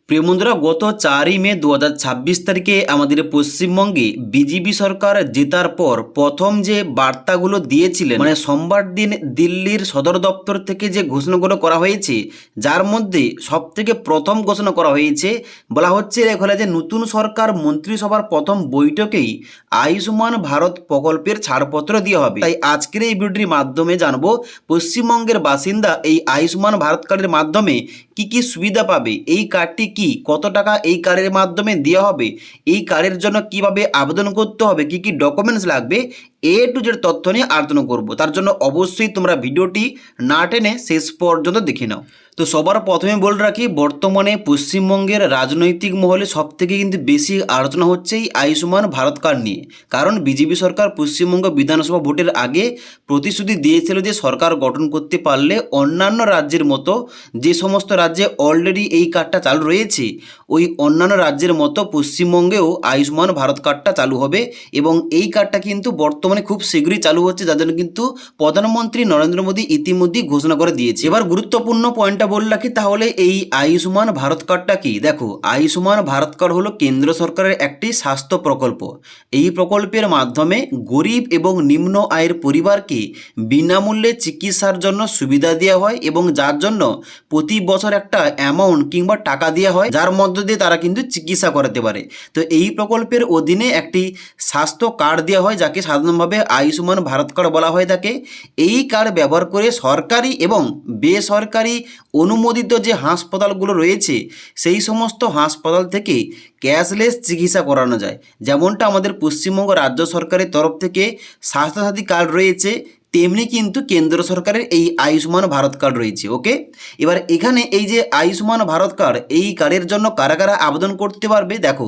প্রিয় বন্ধুরা, গত 4ই মে 2026 তারিখে আমাদের পশ্চিমবঙ্গে বিজেপি সরকার জেতার পর প্রথম যে বার্তাগুলো দিয়েছিলেন, মানে সোমবার দিন দিল্লির সদর দপ্তর থেকে যে ঘোষণাগুলো করা হয়েছে, যার মধ্যে সব থেকে প্রথম ঘোষণা করা হয়েছে, বলা হচ্ছে এখানে যে নতুন সরকার মন্ত্রিসভার প্রথম বৈঠকেই আয়ুষ্মান ভারত প্রকল্পের ছাড়পত্র দেওয়া হবে। তাই আজকের এই ভিডিওটির মাধ্যমে জানবো পশ্চিমবঙ্গের বাসিন্দা এই আয়ুষ্মান ভারত কার্ডের মাধ্যমে কি কি সুবিধা পাবে, এই কার্ডটি কি, কত টাকা এই কার্ডের মাধ্যমে দেওয়া হবে, এই কার্ডের জন্য কিভাবে আবেদন করতে হবে, কি কি ডকুমেন্টস লাগবে, এ টু জেড তথ্য নিয়ে আলোচনা করব। তার জন্য অবশ্যই তোমরা ভিডিওটি না টেনে শেষ পর্যন্ত দেখে নাও। তো সবার প্রথমে বলে রাখি, বর্তমানে পশ্চিমবঙ্গের রাজনৈতিক মহলে সব থেকে কিন্তু বেশি আলোচনা হচ্ছে এই আয়ুষ্মান ভারত কার্ড নিয়ে। কারণ বিজেপি সরকার পশ্চিমবঙ্গ বিধানসভা ভোটের আগে প্রতিশ্রুতি দিয়েছিল যে সরকার গঠন করতে পারলে অন্যান্য রাজ্যের মতো, যে সমস্ত রাজ্যে অলরেডি এই কার্ডটা চালু রয়েছে, ওই অন্যান্য রাজ্যের মতো পশ্চিমবঙ্গেও আয়ুষ্মান ভারত কার্ডটা চালু হবে। এবং এই কার্ডটা কিন্তু বর্তমানে খুব শীঘ্রই চালু হচ্ছে, যার জন্য কিন্তু প্রধানমন্ত্রী নরেন্দ্র মোদী ইতিমধ্যেই ঘোষণা করে দিয়েছে। এবার গুরুত্বপূর্ণ পয়েন্টটা বলে রাখি, তাহলে এই আয়ুষ্মান ভারত কার্ডটা কি। দেখো, আয়ুষ্মান ভারত কার্ড হলো কেন্দ্র সরকারের একটি স্বাস্থ্য প্রকল্প। এই প্রকল্পের মাধ্যমে গরিব এবং নিম্ন আয়ের পরিবারকে বিনামূল্যে চিকিৎসার জন্য সুবিধা দেওয়া হয়, এবং যার জন্য প্রতি বছর একটা অ্যামাউন্ট কিংবা টাকা দেওয়া হয়, যার মধ্য দিয়ে তারা কিন্তু চিকিৎসা করাতে পারে। তো এই প্রকল্পের অধীনে একটি স্বাস্থ্য কার্ড দেওয়া হয়, যাকে সাধারণভাবে আয়ুষ্মান ভারত কার্ড বলা হয়ে থাকে। এই কার্ড ব্যবহার করে সরকারি এবং বেসরকারি অনুমোদিত যে হাসপাতালগুলো রয়েছে, সেই সমস্ত হাসপাতাল থেকে ক্যাশলেস চিকিৎসা করানো যায়। যেমনটা আমাদের পশ্চিমবঙ্গ রাজ্য সরকারের তরফ থেকে স্বাস্থ্যসাথী কার্ড রয়েছে, তেমনি কিন্তু কেন্দ্র সরকারের এই আয়ুষ্মান ভারত কার্ড রয়েছে। ওকে, এবার এখানে এই যে আয়ুষ্মান ভারত কার্ড, এই কার্ডের জন্য কারা কারা আবেদন করতে পারবে। দেখো,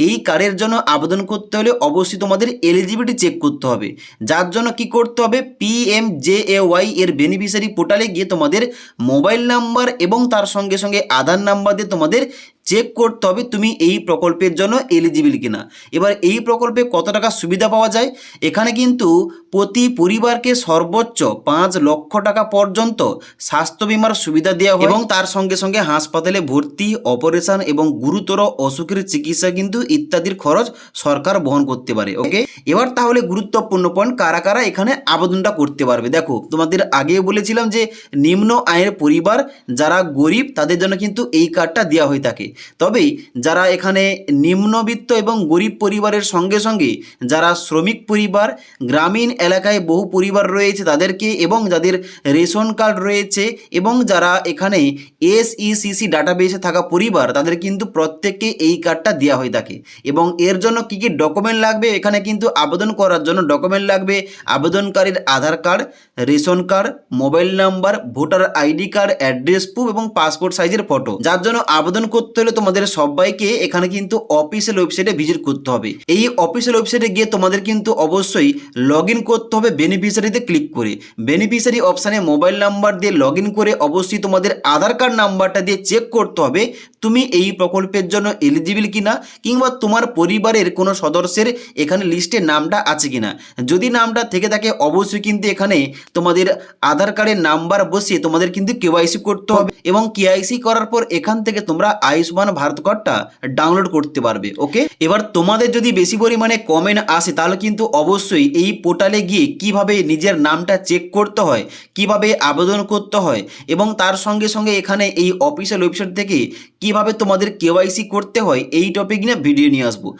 এই কার্ডের জন্য আবেদন করতে হলে অবশ্যই তোমাদের এলিজিবিলিটি চেক করতে হবে, যার জন্য কি করতে হবে, PMJAY এর বেনিফিশিয়ারি পোর্টালে গিয়ে তোমাদের মোবাইল নাম্বার এবং তার সঙ্গে সঙ্গে আধার নাম্বার দিয়ে তোমাদের চেক করতে হবে তুমি এই প্রকল্পের জন্য এলিজিবল কিনা। এবার এই প্রকল্পে কত টাকা সুবিধা পাওয়া যায়, এখানে কিন্তু প্রতি পরিবারকে সর্বোচ্চ 5 লক্ষ টাকা পর্যন্ত স্বাস্থ্য বিমার সুবিধা দেওয়া হয়, এবং তার সঙ্গে সঙ্গে হাসপাতালে ভর্তি, অপারেশন এবং গুরুতর অসুখের চিকিৎসা কিন্তু ইত্যাদির খরচ সরকার বহন করতে পারে। ওকে, এবার তাহলে গুরুত্বপূর্ণ পয়েন্ট, কারা কারা এখানে আবেদনটা করতে পারবে। দেখো, তোমাদের আগেও বলেছিলাম যে নিম্ন আয়ের পরিবার, যারা গরিব, তাদের জন্য কিন্তু এই কার্ডটা দেওয়া হয়ে থাকে। তবে যারা এখানে নিম্নবিত্ত এবং গরিব পরিবারের সঙ্গে সঙ্গে যারা শ্রমিক পরিবার, গ্রামীণ এলাকায় বহু পরিবার রয়েছে তাদেরকে, এবং যাদের রেশন কার্ড রয়েছে, এবং যারা এখানে SECC ডাটাবেসে থাকা পরিবার, তাদের কিন্তু প্রত্যেককে এই কার্ডটা দেওয়া হয়ে থাকে। এবং এর জন্য কি কি ডকুমেন্ট লাগবে, এখানে কিন্তু আবেদন করার জন্য ডকুমেন্ট লাগবে আবেদনকারীর Aadhaar card, ration card, mobile number, voter ID card, address proof এবং পাসপোর্ট সাইজের ফটো। যার জন্য আবেদন করতে হলে তোমাদের সবাইকে এখানে কিন্তু অফিসিয়াল ওয়েবসাইটে ভিজিট করতে হবে। এই অফিসিয়াল ওয়েবসাইটে গিয়ে তোমাদের কিন্তু অবশ্যই লগ ইন করতে হবে বেনিফিশিয়ারিতে ক্লিক করে। বেনিফিশিয়ারি অপশানে মোবাইল নাম্বার দিয়ে লগ ইন করে অবশ্যই তোমাদের আধার কার্ড নাম্বারটা দিয়ে চেক করতে হবে তুমি এই প্রকল্পের জন্য এলিজিবল কিনা, কিংবা তোমার পরিবারের কোনো সদস্যের এখানে লিস্টে নামটা আছে কিনা। যদি নামটা থেকে থাকে অবশ্যই কিন্তু এখানে তোমাদের আধার কার্ডের নাম্বার বসিয়ে তোমাদের কিন্তু KYC করতে হবে, এবং KYC করার পর এখান থেকে তোমরা আয়ুষ্মান ভারত কার্ডটা ডাউনলোড করতে পারবে। ওকে, এবার তোমাদের যদি বেশি পরিমাণে কমেন্ট আসে, তাহলে কিন্তু অবশ্যই এই পোর্টালে গিয়ে কিভাবে নিজের নামটা চেক করতে হয়, কিভাবে আবেদন করতে হয়, এবং তার সঙ্গে সঙ্গে এখানে এই অফিসিয়াল ওয়েবসাইট থেকে কিভাবে তোমাদের KYC করতে হয়, এই টপিক নিয়ে ভিডিও নিয়ে আসবো।